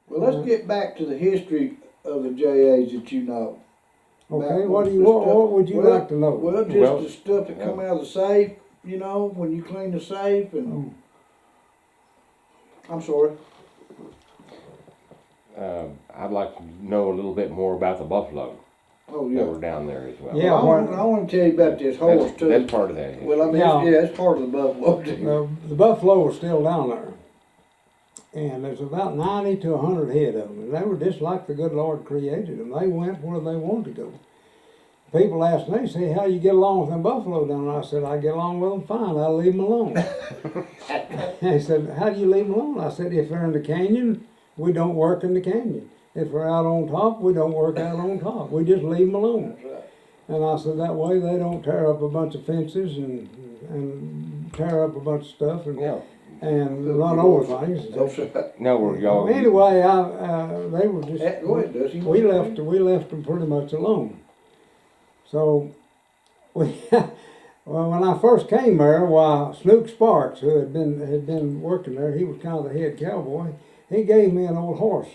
Well, let's get back to the history of the JAs that you know. Okay, Back what with do you the what, stuff- what would you well, like to know? Well, just Well, the stuff that come out of the safe, you know, when you clean the safe and. I'm sorry. I'd like to know a little bit more about the buffalo Oh, that yeah. were down there as well. Yeah, I want to tell you about this horse too. That's part of that. Well, I mean, Yeah. it's part of the buffalo too. The buffalo are still down there. And there's about 90 to 100 head of them. And they were just like the good Lord created them. They went where they wanted to go. People ask me, say, how you get along with them buffalo down there? I said, I get along with them fine. I leave them alone. They said, how do you leave them alone? I said, if they're in the canyon, we don't work in the canyon. If we're out on top, we don't work out on top. We just leave them alone. That's right. And I said, that way they don't tear up a bunch of fences and tear up a bunch of stuff and, Yeah. and run over things. That's right. No, were y'all? Anyway, they were just, Go ahead, Dusty. we left them pretty much alone. So, well, when I first came there, Snook Sparks, who had been working there, he was kind of the head cowboy. He gave me an old horse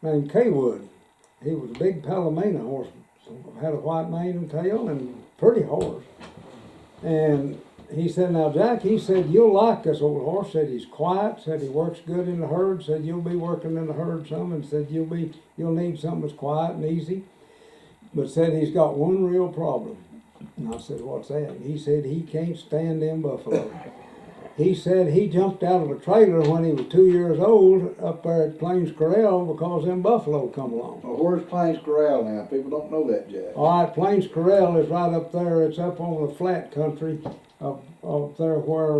named Kaywood. He was a big Palomino horse, had a white mane and tail, and pretty horse. And he said, now Jack, he said, you'll like this old horse. Said he's quiet, said he works good in the herd, said you'll be working in the herd some, and said you'll need something that's quiet and easy. But said he's got one real problem. And I said, what's that? And he said he can't stand them buffalo. He said he jumped out of a trailer when he was 2 years old up there at Plains Corral because them buffalo come along. Well, where's Plains Corral now? People don't know that, Jack. All right, Plains Corral is right up there. It's up on the flat country up there where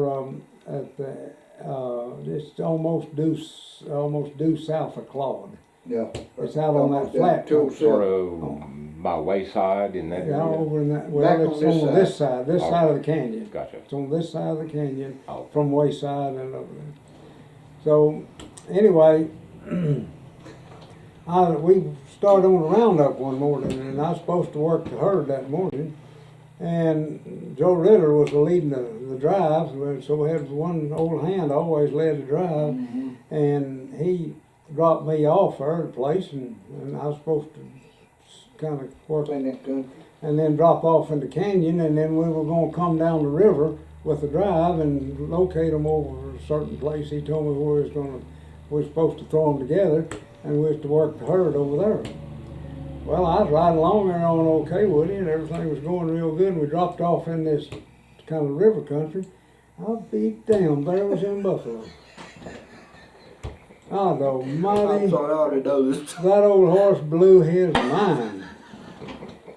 it's almost due south of Claude. Yeah. It's out on that flat country. Sort of by Wayside in that Yeah, area? over in that. Back Well, on it's on this this Oh. side of the canyon. Gotcha. It's on this side of the canyon Oh. from Wayside and over there. So anyway, we started on the roundup one morning, and I was supposed to work the herd that morning. And Joe Ritter was leading the drive, so we had one old hand always led the drive, and he dropped me off there at a place, and I was supposed to kind of work In that country. and then drop off in the canyon, and then we were going to come down the river with the drive and locate them over a certain place. He told me where we were supposed to throw them together, and we was to work the herd over there. Well, I was riding along there on Old Kaywood, and everything was going real good, and we dropped off in this kind of river country. I'll be damned, there was them buffalo. God almighty. I'm sorry, I already know this. That old horse blew his mind.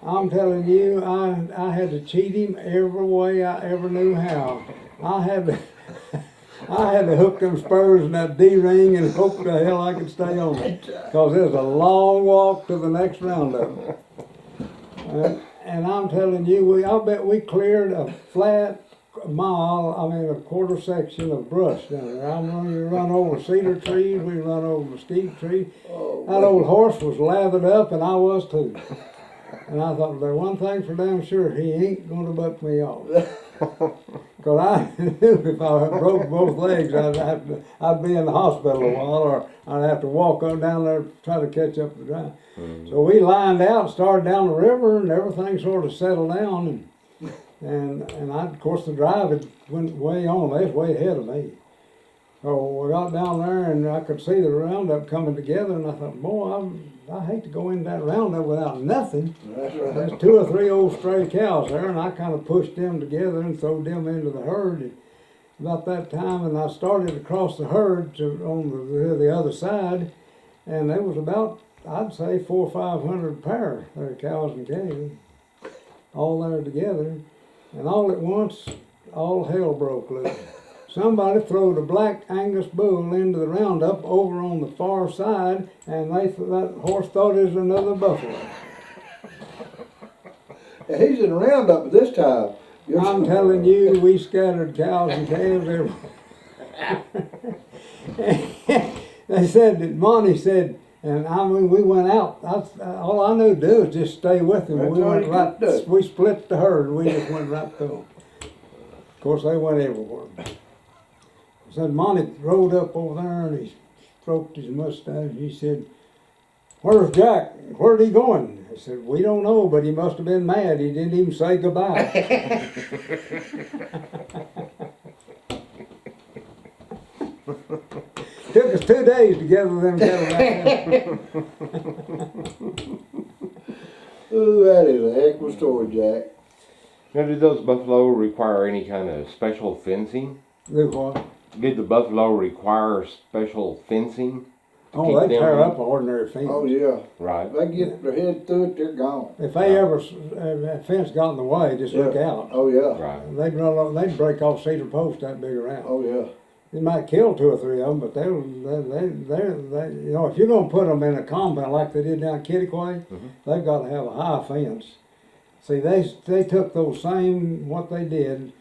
I'm telling you, I had to cheat him every way I ever knew how. I had to hook them spurs in that D-ring and hope the hell I could stay on it. Because it was a long walk to the next roundup. And I'm telling you, I bet we cleared a flat a quarter section of brush down there. We run over cedar trees, we run over mesquite trees. That old horse was lathered up, and I was too. And I thought, there's one thing for damn sure, he ain't going to buck me off. Because I knew if I broke both legs, I'd be in the hospital a while, or I'd have to walk on down there to try to catch up the drive. So we lined out, started down the river, and everything sort of settled down. And of course, the drive had went way on. They was way ahead of me. So we got down there, and I could see the roundup coming together, and I thought, boy, I hate to go in that roundup without nothing. That's right. There's 2 or 3 old stray cows there, and I kind of pushed them together and threw them into the herd. And about that time, and I started across the herd on the other side, and there was about, I'd say, 400 or 500 pair there, cows and calves, all there together. And all at once, all hell broke loose. Somebody throwed a black Angus bull into the roundup over on the far side, and that horse thought it was another buffalo. He's in the roundup at this time. I'm telling you, we scattered cows and calves everywhere. They said that Monty said, and I mean, we went out. All I knew to do was just stay with him. That's We all went you right. could do. We split the herd. We just went right through them. Of course, they went everywhere. Said Monty rode up over there, and stroked his mustache. He said, "Where's Jack? Where'd he going?" I said, "We don't know, but he must have been mad. He didn't even say goodbye." Took us 2 days to gather them cattle back. Ooh, that is a heck of a story, Jack. Now, did those buffalo require any kind of special fencing? Do what? Did the buffalo require special fencing? Oh, they tear up an ordinary fence. Oh, yeah. Right. If they get their head through it, they're gone. If they ever, that fence got in the way, just look out. Oh, yeah. Right. They'd break off cedar posts that big around. Oh, yeah. They might kill 2 or 3 of them, but they you know, if you're going to put them in a compound like they did down Kittiquay, they've got to have a high fence. See, they took those same, what they did.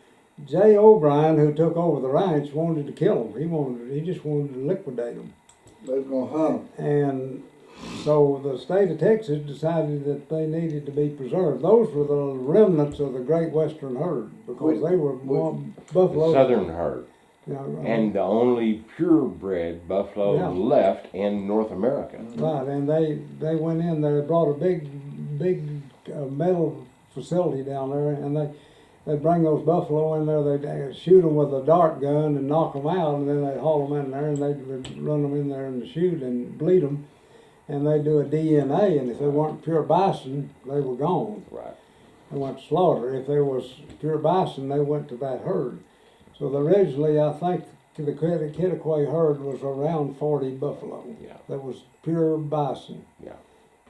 Jay O'Brien, who took over the ranch, wanted to kill them. He just wanted to liquidate them. They was going to hunt them. And so the state of Texas decided that they needed to be preserved. Those were the remnants of the Great Western herd, because they were buffalo. Southern herd. Yeah, And the only purebred buffalo left in North America. right, and they went in there, brought a big metal facility down there, and they'd bring those buffalo in there, they'd shoot them with a dart gun and knock them out, and then they'd haul them in there, and they'd run them in there in the chute and bleed them, and they'd do a DNA, and if they weren't pure bison, they were gone. Right. They went to slaughter. If there was pure bison, they went to that herd. So originally, I think the Kittiquay herd was around 40 buffalo. Yeah. That was pure bison. Yeah.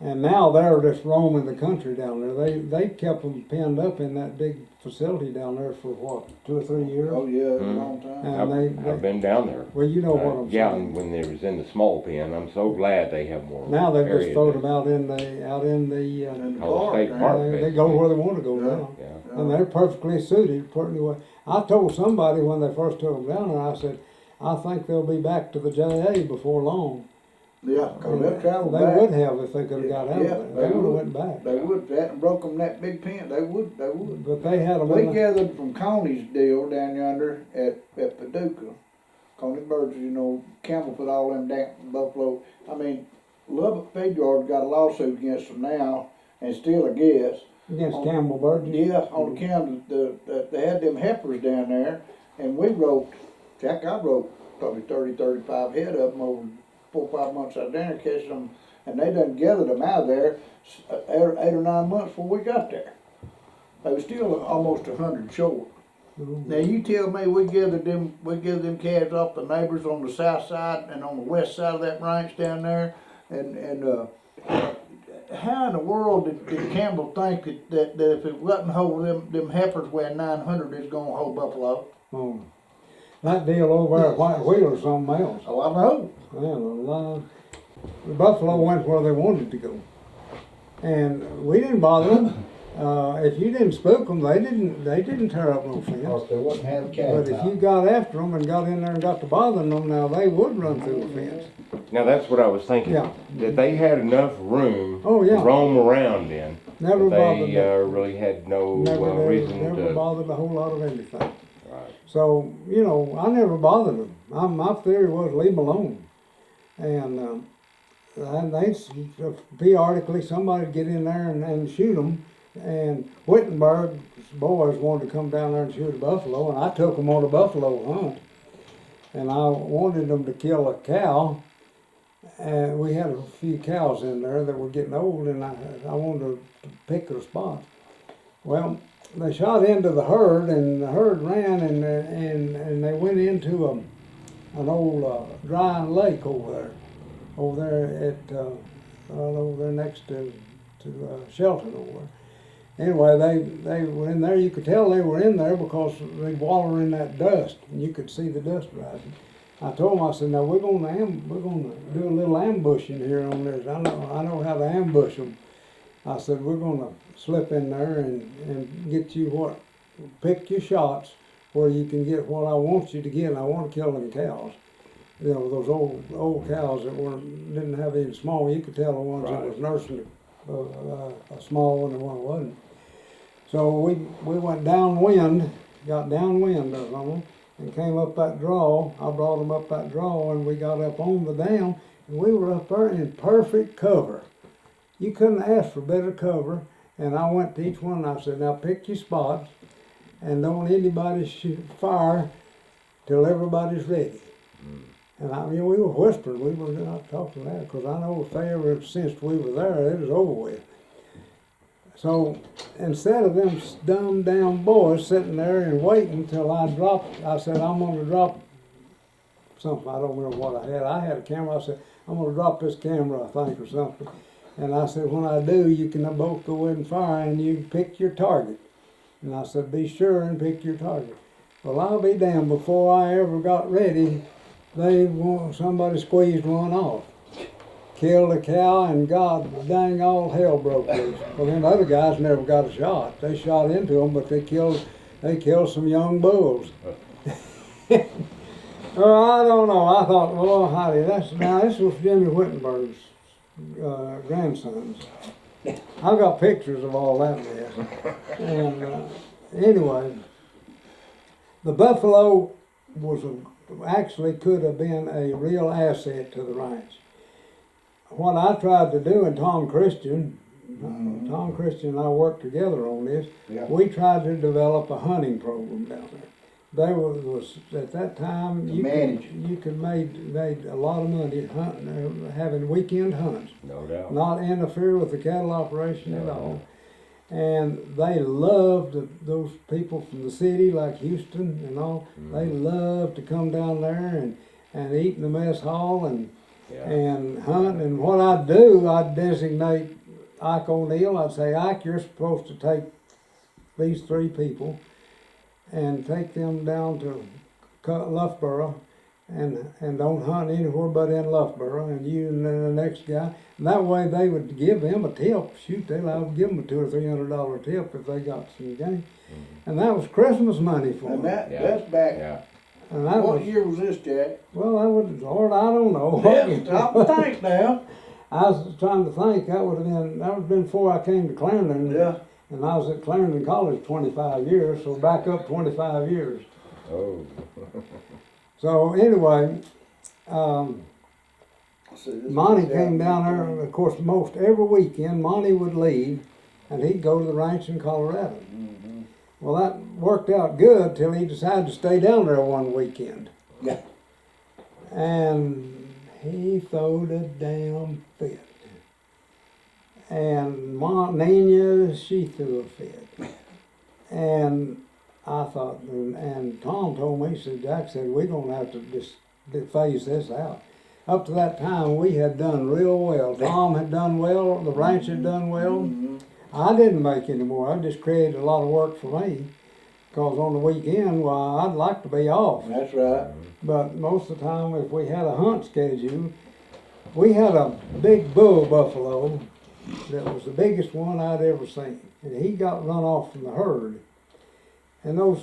And now they're just roaming the country down there. They kept them penned up in that big facility down there for what, 2 or 3 years? Oh, yeah, a long time. And I've been down there. well, you know what I'm Yeah, saying. and when they was in the small pen, I'm so glad they have more. Now they've just area thrown to- them out in the In the Oh, park, state man. park. they go where they want to go Yeah. now. Yeah. And they're perfectly suited. I told somebody when they first took them down there, I said, I think they'll be back to the JA before long. Yeah, because they'll travel They back. would have if they could have got out Yeah, of there. They would have went back. They would. If they hadn't broke them that big pen, they would. But they had them We in the, gathered from Coney's deal down yonder at Paducah. Coney Burgess, you know, Campbell put all them damn buffalo. I mean, Lubbock Feed Yard's got a lawsuit against them now, and still I guess. against Campbell Burgess. Yeah, on account of they had them heifers down there, and we roped, Jack, I roped probably 30, 35 head of them over 4 or 5 months out there, catching them, and they done gathered them out of there 8 or 9 months before we got there. They were still almost 100 short. Now you tell me we gathered them calves off the neighbors on the south side and on the west side of that ranch down there, and how in the world did Campbell think that if it wasn't hold them heifers weighing 900, it's gonna hold buffalo? Oh. That deal over there at White Wheel or something else. Oh, I know. Well, the buffalo went where they wanted to go. And we didn't bother them. If you didn't spook them, they didn't tear up no fence. They wouldn't have But calves if out. you got after them and got in there and got to bothering them, now they would run through the fence. Now that's what I was thinking. Yeah. That they had enough room Oh, yeah. to roam around in. Never that bothered they them. really had no Never reason never to. bothered a whole lot of anything. Right. So, you know, I never bothered them. My theory was leave them alone. And they periodically somebody would get in there and shoot them. And Wittenberg's boys wanted to come down there and shoot a buffalo, and I took them on a buffalo hunt. And I wanted them to kill a cow. And we had a few cows in there that were getting old, and I wanted to pick a spot. Well, they shot into the herd, and the herd ran, and they went into an old dry lake over there at over there next to Shelton over there. Anyway, they were in there. You could tell they were in there because they waller in that dust, and you could see the dust rising. I told them, I said, now we're gonna do a little ambushing here on this. I know how to ambush them. I said, we're gonna slip in there and get you pick your shots where you can get what I want you to get, and I want to kill them cows. You know, those old cows that didn't have any small. You could tell the ones that was nursing a small one and one wasn't. So we went downwind, got downwind of them, and came up that draw. I brought them up that draw, and we got up on the dam, and we were up there in perfect cover. You couldn't ask for better cover. And I went to each one and I said, now pick your spots, and don't anybody fire till everybody's ready. And I mean, we were whispering, we were not talking loud, because I know if they ever sensed we were there, it was over with. So instead of them dumbed down boys sitting there and waiting till I dropped, I said, I'm going to drop something. I don't remember what I had. I had a camera. I said, I'm going to drop this camera, I think, or something. And I said, when I do, you can both go in and fire, and you pick your target. And I said, be sure and pick your target. Well, I'll be damned, before I ever got ready, somebody squeezed one off. Killed a cow, and God dang, all hell broke loose. Well, them other guys never got a shot. They shot into them, but they killed some young bulls. Well, I don't know. I thought, well, howdy, this was Jimmy Whittenburg's grandsons. I've got pictures of all that mess. And anyway, the buffalo actually could have been a real asset to the ranch. What I tried to do, and Tom Christian and I worked together on this. Yeah. We tried to develop a hunting program down there. They was at that time you could made a lot of money hunting, having weekend hunts. No doubt. Not interfere with the cattle operation at all. And they loved those people from the city, like Houston and all. They loved to come down there and eat in the mess hall and hunt. And what I'd do, I'd designate Ike O'Neill. I'd say, Ike, you're supposed to take these 3 people and take them down to Loughborough and don't hunt anywhere but in Loughborough, and you and the next guy. And that way they would give them a tip. Shoot, they'd give them a $200 or $300 tip if they got some game. And that was Christmas money for them. And that's back. Yeah. And what year was this, Jack? Well, that would, Lord, I don't know. Yeah, I think now. I was trying to think. That would have been before I came to Clarendon. Yeah. And I was at Clarendon College 25 years, so back up 25 years. Oh. So anyway, Monty came down there, and of course, most every weekend, Monty would leave, and he'd go to the ranch in Colorado. Mm-hmm. Well, that worked out good till he decided to stay down there one weekend. Yeah. And he throwed a damn fit. And Nina, she threw a fit. And I thought, and Tom told me, he said, Jack said, we're going to have to just phase this out. Up to that time, we had done real well. Tom had done well, the ranch had done well. Mm-hmm. I didn't make any more. I just created a lot of work for me. Because on the weekend, well, I'd like to be off. That's right. But most of the time, if we had a hunt schedule, we had a big bull buffalo that was the biggest one I'd ever seen. And he got run off from the herd. And the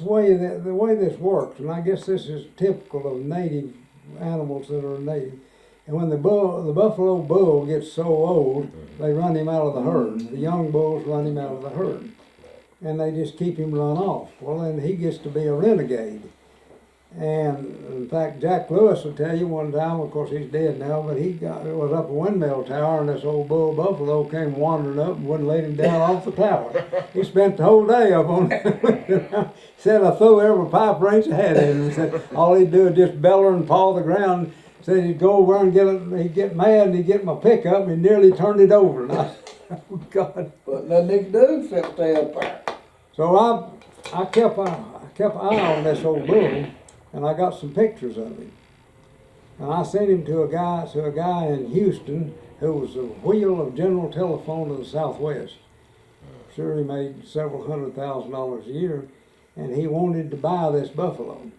way this works, and I guess this is typical of native animals that are native. And when the buffalo bull gets so old, they run him out of the herd. The young bulls run him out of the herd. And they just keep him run off. Well, then he gets to be a renegade. And in fact, Jack Lewis will tell you one time, of course he's dead now, but it was up a windmill tower, and this old bull buffalo came wandering up and wouldn't let him down off the tower. He spent the whole day up on it. He said, I threw every pipe wrench I had in him. He said, all he'd do is just beller and paw the ground. He said he'd go over and he'd get mad, and he'd get my pickup, and he nearly turned it over. And I said, oh God. But nothing he could do except stay up there. So I kept an eye on this old bull. And I got some pictures of him. And I sent him to a guy in Houston who was the wheel of General Telephone of the Southwest. Sure, he made several $100,000 a year, and he wanted to buy this buffalo.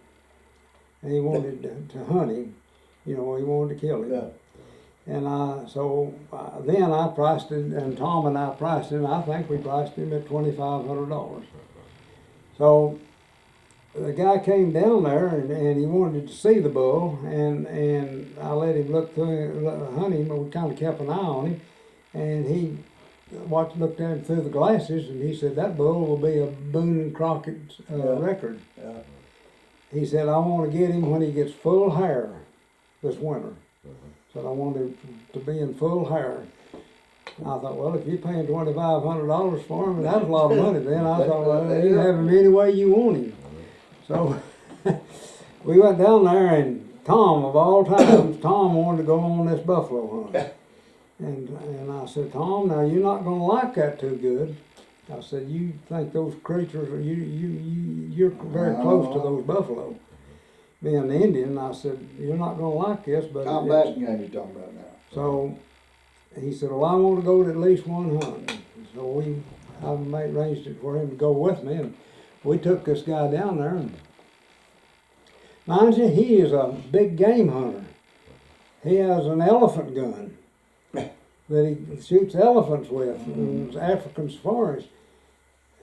And he wanted to hunt him. He wanted to kill him. Yeah. And then I priced it, and Tom and I priced it, and I think we priced him at $2,500. So the guy came down there and he wanted to see the bull, and I let him look through, hunt him, and we kind of kept an eye on him, and he looked at him through the glasses, and he said, that bull will be a Boone and Crockett record. Yeah. He said, I want to get him when he gets full hair this winter. Said, I want him to be in full hair. I thought, well, if you're paying $2,500 for him, that's a lot of money. Then I thought, well, you can have him any way you want him. So we went down there, and Tom, of all times, Tom wanted to go on this buffalo hunt. And I said, Tom, now you're not going to like that too good. I said, you think those creatures, you're very close to those buffalo. Being an Indian, I said, you're not going to like this. But Tom Baskin you're talking about now. So he said, well, I want to go to at least one hunt. So I arranged it for him to go with me, and we took this guy down there. And mind you, he is a big game hunter. He has an elephant gun that he shoots elephants with in African safaris.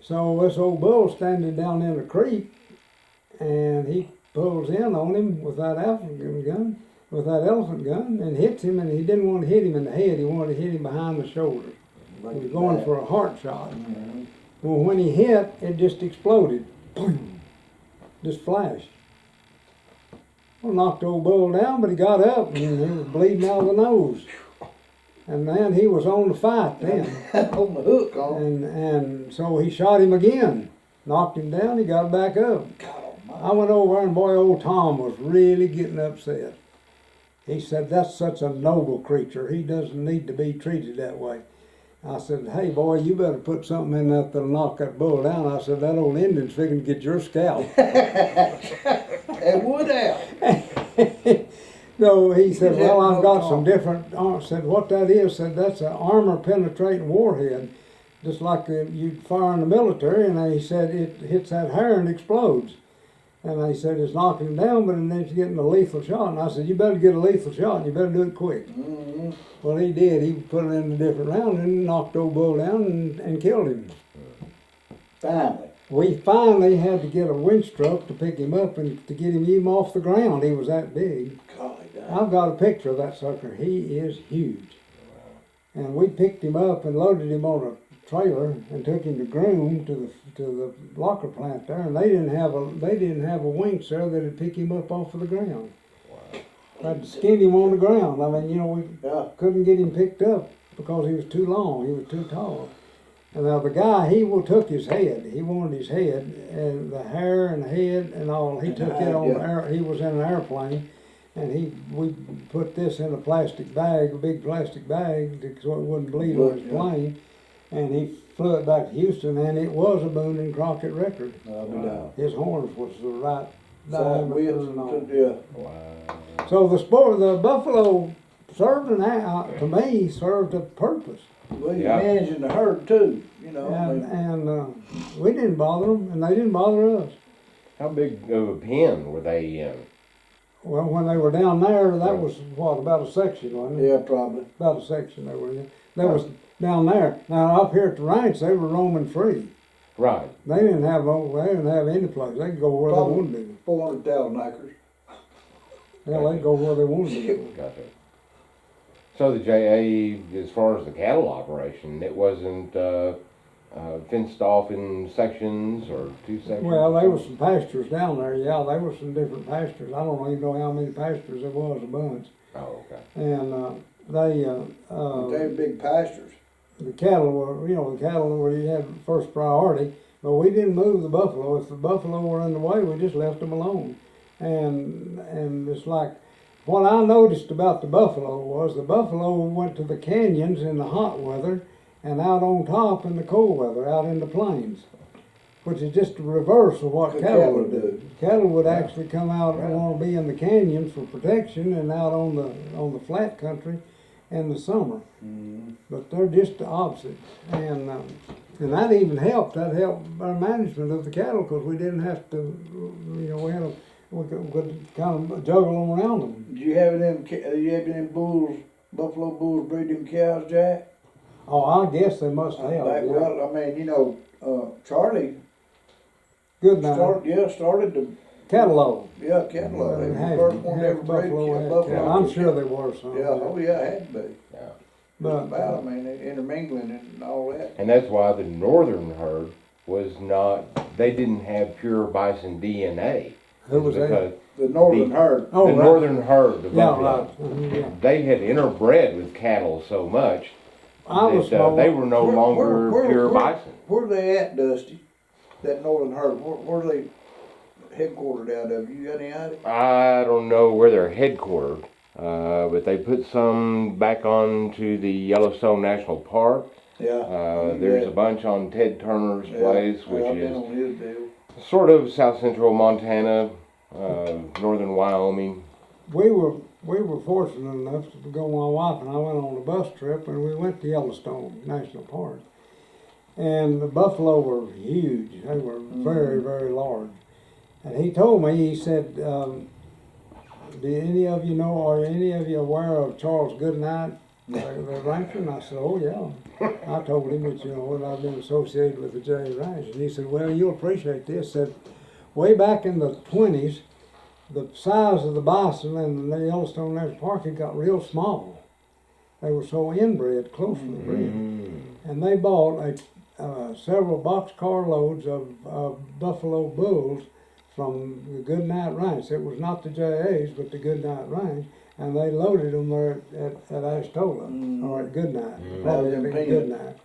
So this old bull standing down in the creek, and he pulls in on him with that elephant gun, and hits him, and he didn't want to hit him in the head, he wanted to hit him behind the shoulder. He was going for a heart shot. Well, when he hit, it just exploded. Boom! Just flashed. Well, knocked the old bull down, but he got up, and he was bleeding out of the nose. And then he was on the fight then. On the hook, And so he shot him again. Knocked him down, he got back up. I went over and boy, old Tom was really getting upset. He said, that's such a noble creature. He doesn't need to be treated that way. I said, hey boy, you better put something in that that'll knock that bull down. I said, that old Indian's figuring to get your scalp. It would have. So he said, well, I've got some different, said, what that is, said, that's an armor penetrating warhead, just like you'd fire in the military, and he said, it hits that hair and explodes. And he said, it's knocking him down, but then it's getting a lethal shot. And I said, you better get a lethal shot, and you better do it quick. Mm-hmm. Well, he did. He put it in a different round and knocked old bull down and killed him. Finally. We finally had to get a winch truck to pick him up and to get him even off the ground. He was that big. I've got a picture of that sucker. He is huge. And we picked him up and loaded him on a trailer and took him to Groom to the locker plant there. And they didn't have a winch there that'd pick him up off of the ground. Wow. I had to skin him on the ground. I mean, we couldn't get him picked up because he was too long. He was too tall. And now the guy, he took his head. He wanted his head and the hair and the head and all. He took it on the air. He was in an airplane. And we put this in a plastic bag, a big plastic bag, so it wouldn't bleed on his plane. And he flew it back to Houston, and it was a Boone and Crockett record. His horns was the right diameter and all. Wow. So the buffalo served to me served a purpose. Well, you're managing the herd too, And we didn't bother them, and they didn't bother us. How big of a pen were they in? Well, when they were down there, that was, about a section, wasn't it? Yeah, probably. About a section they were in. That was down there. Now, up here at the ranch, they were roaming free. Right. They didn't have any place. They could go where they wanted to. 400,000 acres. Yeah, they'd go where they wanted to go. Gotcha. So the JA, as far as the cattle operation, it wasn't fenced off in sections or two sections? Well, there was some pastures down there, yeah. There was some different pastures. I don't even know how many pastures there was, a bunch. Oh, okay. And they big pastures. The cattle were, you had first priority, but we didn't move the buffalo. If the buffalo were in the way, we just left them alone. And it's like, what I noticed about the buffalo was the buffalo went to the canyons in the hot weather and out on top in the cold weather, out in the plains, which is just the reverse of what cattle would do. Cattle would actually come out and want to be in the canyons for protection and out on the flat country in the summer. Mm-hmm. But they're just the opposite. And that even helped. That helped our management of the cattle because we didn't have to, we could kind of juggle them around them. Did you have them bulls, buffalo bulls breed them cows, Jack? Oh, I guess they must have. Well, I mean, Charlie. Good now. Started the cattle. Yeah, cattle. They were the first one to ever breed buffalo. I'm sure they were some. Yeah, it had to be. Yeah. just about, I mean, intermingling and all that. And that's why the northern herd was not, they didn't have pure bison DNA. Who was that? Because The northern herd. Oh, the right. northern herd, the Yeah, buffalo, right. Yeah. they had interbred with cattle so much I was that small. they were no longer pure bison. Where they at, Dusty? That northern herd, where they headquartered out of? You got any idea? I don't know where they're headquartered, but they put some back onto the Yellowstone National Park. Yeah. There's a bunch on Ted Turner's place, which I've been is on his deal. sort of south central Montana, northern Wyoming. We were fortunate enough to go. My wife and I went on a bus trip, and we went to Yellowstone National Park. And the buffalo were huge. They were very, very large. And he told me, he said, "Do any of you know? Are any of you aware of Charles Goodnight, the rancher?" And I said, "Oh yeah." I told him that I've been associated with the J. Reins, and he said, "Well, you'll appreciate this." Said, way back in the 20s. The size of the bison in the Yellowstone National Park had got real small. They were so inbred, closely bred. And they bought several boxcar loads of buffalo bulls from the Goodnight Ranch. It was not the JA's, but the Goodnight Ranch. And they loaded them there at Ashtola, or at Goodnight, probably at Goodnight.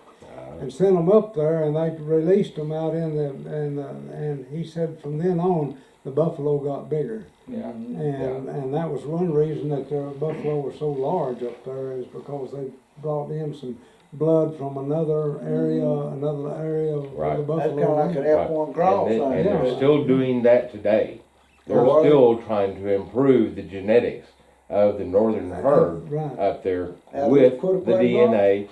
And sent them up there, and they released them out and he said from then on, the buffalo got bigger. Yeah. And that was one reason that the buffalo were so large up there, is because they brought in some blood from another area where the Right. buffalo That's kind of like an F1 cross. And thing. they're still doing that today. They're Oh, are they? still trying to improve the genetics of the northern herd Right. up there Out of with the quarter the plate DNA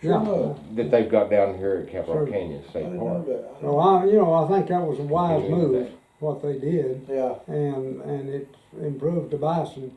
Yeah. that they've got down here at Capital Sure. Canyon I State didn't Park. know that. So I think that was a wise Doing move, that. what they did, Yeah. and it improved the bison.